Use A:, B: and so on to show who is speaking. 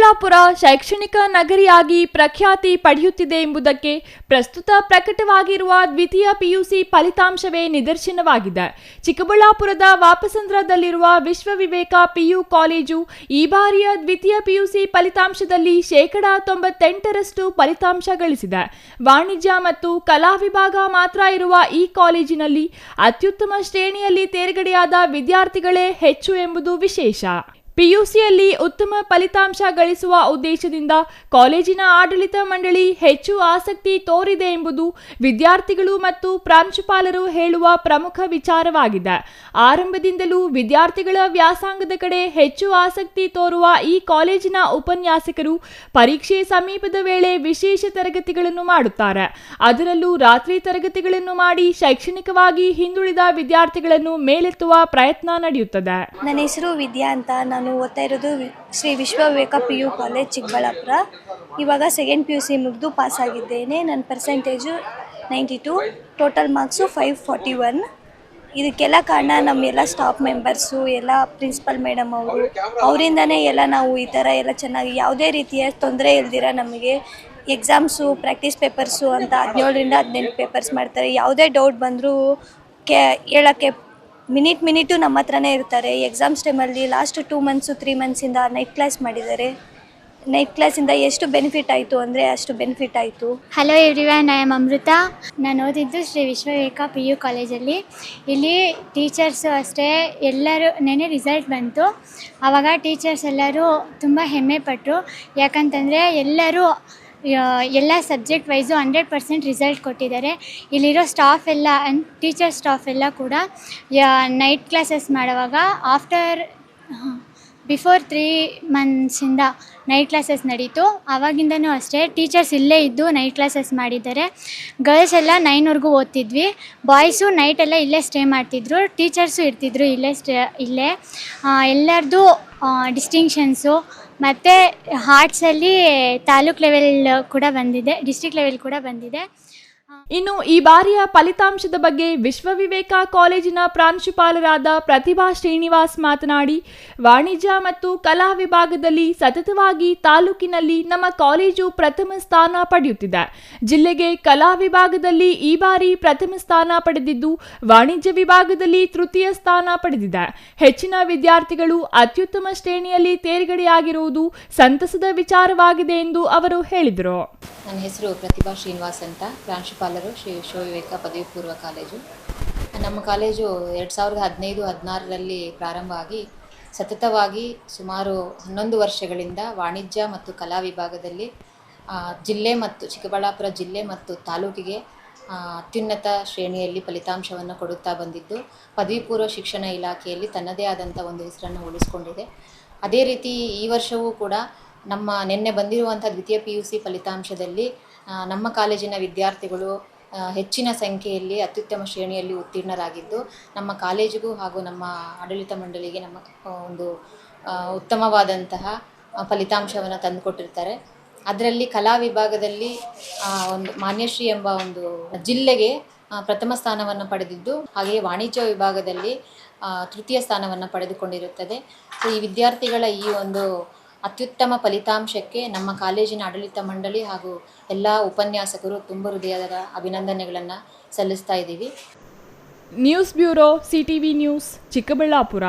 A: ಚಿಕ್ಕಬಳ್ಳಾಪುರ ಶೈಕ್ಷಣಿಕ ನಗರಿಯಾಗಿ ಪ್ರಖ್ಯಾತಿ ಪಡೆಯುತ್ತಿದೆ ಎಂಬುದಕ್ಕೆ ಪ್ರಸ್ತುತ ಪ್ರಕಟವಾಗಿರುವ ದ್ವಿತೀಯ ಪಿಯುಸಿ ಫಲಿತಾಂಶವೇ ನಿದರ್ಶನವಾಗಿದೆ. ಚಿಕ್ಕಬಳ್ಳಾಪುರದ ವಾಪಸಂದ್ರದಲ್ಲಿರುವ ವಿಶ್ವವಿವೇಕ ಪಿಯು ಕಾಲೇಜು ಈ ಬಾರಿಯ ದ್ವಿತೀಯ ಪಿಯುಸಿ ಫಲಿತಾಂಶದಲ್ಲಿ 98% ಫಲಿತಾಂಶ ಗಳಿಸಿದೆ. ವಾಣಿಜ್ಯ ಮತ್ತು ಕಲಾ ವಿಭಾಗ ಮಾತ್ರ ಇರುವ ಈ ಕಾಲೇಜಿನಲ್ಲಿ ಅತ್ಯುತ್ತಮ ಶ್ರೇಣಿಯಲ್ಲಿ ತೇರ್ಗಡೆಯಾದ ವಿದ್ಯಾರ್ಥಿಗಳೇ ಹೆಚ್ಚು ಎಂಬುದು ವಿಶೇಷ. ಪಿಯುಸಿಯಲ್ಲಿ ಉತ್ತಮ ಫಲಿತಾಂಶ ಗಳಿಸುವ ಉದ್ದೇಶದಿಂದ ಕಾಲೇಜಿನ ಆಡಳಿತ ಮಂಡಳಿ ಹೆಚ್ಚು ಆಸಕ್ತಿ ತೋರಿದೆ ಎಂಬುದು ವಿದ್ಯಾರ್ಥಿಗಳು ಮತ್ತು ಪ್ರಾಂಶುಪಾಲರು ಹೇಳುವ ಪ್ರಮುಖ ವಿಚಾರವಾಗಿದೆ. ಆರಂಭದಿಂದಲೂ ವಿದ್ಯಾರ್ಥಿಗಳ ವ್ಯಾಸಂಗದ ಕಡೆ ಹೆಚ್ಚು ಆಸಕ್ತಿ ತೋರುವ ಈ ಕಾಲೇಜಿನ ಉಪನ್ಯಾಸಕರು ಪರೀಕ್ಷೆ ಸಮೀಪದ ವೇಳೆ ವಿಶೇಷ ತರಗತಿಗಳನ್ನು ಮಾಡುತ್ತಾರೆ. ಅದರಲ್ಲೂ ರಾತ್ರಿ ತರಗತಿಗಳನ್ನು ಮಾಡಿ ಶೈಕ್ಷಣಿಕವಾಗಿ ಹಿಂದುಳಿದ ವಿದ್ಯಾರ್ಥಿಗಳನ್ನು ಮೇಲೆತ್ತುವ ಪ್ರಯತ್ನ ನಡೆಯುತ್ತದೆ.
B: ನನ್ನ ಹೆಸರು ವಿದ್ಯಾ ಅಂತ. ನಾನು ಓದ್ತಾ ಇರೋದು Shri Vishwaviveka P U college Chikkaballapur. ಇವಾಗ ಸೆಕೆಂಡ್ PUC ಮುಗಿದು ಪಾಸ್ ಆಗಿದ್ದೇನೆ. ನನ್ನ ಪರ್ಸೆಂಟೇಜು 92, ಟೋಟಲ್ ಮಾರ್ಕ್ಸು 541. ಇದಕ್ಕೆಲ್ಲ ಕಾರಣ ನಮ್ಮೆಲ್ಲ ಸ್ಟಾಫ್ ಮೆಂಬರ್ಸು, ಎಲ್ಲ ಪ್ರಿನ್ಸಿಪಲ್ ಮೇಡಮ್ ಅವರಿಂದನೇ ಎಲ್ಲ ನಾವು ಈ ಥರ ಎಲ್ಲ ಚೆನ್ನಾಗಿ ಯಾವುದೇ ರೀತಿಯ ತೊಂದರೆ ಇಲ್ದಿರ ನಮಗೆ ಎಕ್ಸಾಮ್ಸು, ಪ್ರಾಕ್ಟೀಸ್ ಪೇಪರ್ಸು ಅಂತ 17ರಿಂದ 18 ಪೇಪರ್ಸ್ ಮಾಡ್ತಾರೆ. ಯಾವುದೇ ಡೌಟ್ ಬಂದರೂ ಹೇಳೋಕ್ಕೆ ಮಿನಿಟು ನಮ್ಮ ಹತ್ರನೇ ಇರ್ತಾರೆ. ಎಕ್ಸಾಮ್ಸ್ ಟೈಮಲ್ಲಿ ಲಾಸ್ಟ್ 2 ಮಂತ್ಸು 3 ಮಂತ್ಸಿಂದ ನೈಟ್ ಕ್ಲಾಸ್ ಮಾಡಿದ್ದಾರೆ. ನೈಟ್ ಕ್ಲಾಸಿಂದ ಎಷ್ಟು ಬೆನಿಫಿಟ್ ಆಯಿತು ಅಂದರೆ ಅಷ್ಟು ಬೆನಿಫಿಟ್ ಆಯಿತು.
C: ಹಲೋ ಎವ್ರಿವನ್, ಐ ಆಮ್ ಅಮೃತ. ನಾನು ಓದಿದ್ದು ಶ್ರೀ ವಿಶ್ವವಿವೇಕ ಪಿ ಯು ಕಾಲೇಜಲ್ಲಿ. ಇಲ್ಲಿ ಟೀಚರ್ಸು ಅಷ್ಟೇ ಎಲ್ಲರೂ ನೆನೆ ರಿಸಲ್ಟ್ ಬಂತು. ಆವಾಗ ಟೀಚರ್ಸ್ ಎಲ್ಲರೂ ತುಂಬ ಹೆಮ್ಮೆ ಪಟ್ಟರು. ಯಾಕಂತಂದರೆ ಎಲ್ಲರೂ ಎಲ್ಲ ಸಬ್ಜೆಕ್ಟ್ ವೈಸು 100% ರಿಸಲ್ಟ್ ಕೊಟ್ಟಿದ್ದಾರೆ. ಇಲ್ಲಿರೋ ಸ್ಟಾಫ್ ಎಲ್ಲ ಟೀಚರ್ ಸ್ಟಾಫ್ ಎಲ್ಲ ಕೂಡ ನೈಟ್ ಕ್ಲಾಸಸ್ ಮಾಡುವಾಗ ಬಿಫೋರ್ 3 ಮಂತ್ಸಿಂದ ನೈಟ್ ಕ್ಲಾಸಸ್ ನಡೀತು. ಆವಾಗಿಂದನೂ ಅಷ್ಟೇ ಟೀಚರ್ಸ್ ಇಲ್ಲೇ ಇದ್ದು ನೈಟ್ ಕ್ಲಾಸಸ್ ಮಾಡಿದ್ದಾರೆ. ಗರ್ಲ್ಸ್ ಎಲ್ಲ 9ವರೆಗೂ ಓದ್ತಿದ್ವಿ. ಬಾಯ್ಸು ನೈಟೆಲ್ಲ ಇಲ್ಲೇ ಸ್ಟೇ ಮಾಡ್ತಿದ್ರು. ಟೀಚರ್ಸು ಇರ್ತಿದ್ರು ಇಲ್ಲೇ. ಎಲ್ಲರದು ಡಿಸ್ಟಿಂಕ್ಷನ್ಸು ಮತ್ತು ಆರ್ಟ್ಸಲ್ಲಿ ತಾಲೂಕ್ ಲೆವೆಲ್ ಕೂಡ ಬಂದಿದೆ, ಡಿಸ್ಟ್ರಿಕ್ಟ್ ಲೆವೆಲ್ ಕೂಡ ಬಂದಿದೆ.
A: ಇನ್ನು ಈ ಬಾರಿಯ ಫಲಿತಾಂಶದ ಬಗ್ಗೆ ವಿಶ್ವವಿವೇಕ ಕಾಲೇಜಿನ ಪ್ರಾಂಶುಪಾಲರಾದ ಪ್ರತಿಭಾ ಶ್ರೀನಿವಾಸ್ ಮಾತನಾಡಿ, ವಾಣಿಜ್ಯ ಮತ್ತು ಕಲಾ ವಿಭಾಗದಲ್ಲಿ ಸತತವಾಗಿ ತಾಲೂಕಿನಲ್ಲಿ ನಮ್ಮ ಕಾಲೇಜು ಪ್ರಥಮ ಸ್ಥಾನ ಪಡೆಯುತ್ತಿದೆ. ಜಿಲ್ಲೆಗೆ ಕಲಾ ವಿಭಾಗದಲ್ಲಿ ಈ ಬಾರಿ ಪ್ರಥಮ ಸ್ಥಾನ ಪಡೆದಿದ್ದು, ವಾಣಿಜ್ಯ ವಿಭಾಗದಲ್ಲಿ ತೃತೀಯ ಸ್ಥಾನ ಪಡೆದಿದೆ. ಹೆಚ್ಚಿನ ವಿದ್ಯಾರ್ಥಿಗಳು ಅತ್ಯುತ್ತಮ ಶ್ರೇಣಿಯಲ್ಲಿ ತೇರ್ಗಡೆಯಾಗಿರುವುದು ಸಂತಸದ ವಿಚಾರವಾಗಿದೆ ಎಂದು ಅವರು ಹೇಳಿದರು.
D: ನನ್ನ ಹೆಸರು ಪ್ರತಿಭಾ ಶ್ರೀನಿವಾಸ್ ಅಂತ, ಪ್ರಾಂಶುಪಾಲರು ಶ್ರೀ ವಿಶ್ವವಿವೇಕ ಪದವಿ ಪೂರ್ವ ಕಾಲೇಜು. ನಮ್ಮ ಕಾಲೇಜು 2015-16ರಲ್ಲಿ ಪ್ರಾರಂಭ ಆಗಿ ಸತತವಾಗಿ ಸುಮಾರು 11 ವರ್ಷಗಳಿಂದ ವಾಣಿಜ್ಯ ಮತ್ತು ಕಲಾ ವಿಭಾಗದಲ್ಲಿ ಚಿಕ್ಕಬಳ್ಳಾಪುರ ಜಿಲ್ಲೆ ಮತ್ತು ತಾಲೂಕಿಗೆ ಅತ್ಯುನ್ನತ ಶ್ರೇಣಿಯಲ್ಲಿ ಫಲಿತಾಂಶವನ್ನು ಕೊಡುತ್ತಾ ಬಂದಿದ್ದು, ಪದವಿ ಪೂರ್ವ ಶಿಕ್ಷಣ ಇಲಾಖೆಯಲ್ಲಿ ತನ್ನದೇ ಆದಂಥ ಒಂದು ಹೆಸರನ್ನು ಉಳಿಸ್ಕೊಂಡಿದೆ. ಅದೇ ರೀತಿ ಈ ವರ್ಷವೂ ಕೂಡ ನಮ್ಮ ನಿನ್ನೆ ಬಂದಿರುವಂಥ ದ್ವಿತೀಯ PUC ಫಲಿತಾಂಶದಲ್ಲಿ ನಮ್ಮ ಕಾಲೇಜಿನ ವಿದ್ಯಾರ್ಥಿಗಳು ಹೆಚ್ಚಿನ ಸಂಖ್ಯೆಯಲ್ಲಿ ಅತ್ಯುತ್ತಮ ಶ್ರೇಣಿಯಲ್ಲಿ ಉತ್ತೀರ್ಣರಾಗಿದ್ದು, ನಮ್ಮ ಕಾಲೇಜಿಗೂ ಹಾಗೂ ನಮ್ಮ ಆಡಳಿತ ಮಂಡಳಿಗೆ ನಮ್ಮ ಒಂದು ಉತ್ತಮವಾದಂತಹ ಫಲಿತಾಂಶವನ್ನು ತಂದುಕೊಟ್ಟಿರ್ತಾರೆ. ಅದರಲ್ಲಿ ಕಲಾ ವಿಭಾಗದಲ್ಲಿ ಒಂದು ಮಾನ್ಯಶ್ರೀ ಎಂಬ ಒಂದು ಜಿಲ್ಲೆಗೆ ಪ್ರಥಮ ಸ್ಥಾನವನ್ನು ಪಡೆದಿದ್ದು, ಹಾಗೆಯೇ ವಾಣಿಜ್ಯ ವಿಭಾಗದಲ್ಲಿ ತೃತೀಯ ಸ್ಥಾನವನ್ನು ಪಡೆದುಕೊಂಡಿರುತ್ತದೆ. ಸೊ ಈ ವಿದ್ಯಾರ್ಥಿಗಳ ಈ ಒಂದು ಅತ್ಯುತ್ತಮ ಫಲಿತಾಂಶಕ್ಕೆ ನಮ್ಮ ಕಾಲೇಜಿನ ಆಡಳಿತ ಮಂಡಳಿ ಹಾಗೂ ಎಲ್ಲ ಉಪನ್ಯಾಸಕರು ತುಂಬ ಹೃದಯದ ಅಭಿನಂದನೆಗಳನ್ನು ಸಲ್ಲಿಸ್ತಾ ಇದ್ದೀವಿ.
A: News bureau, CTV news, Chikkaballapur.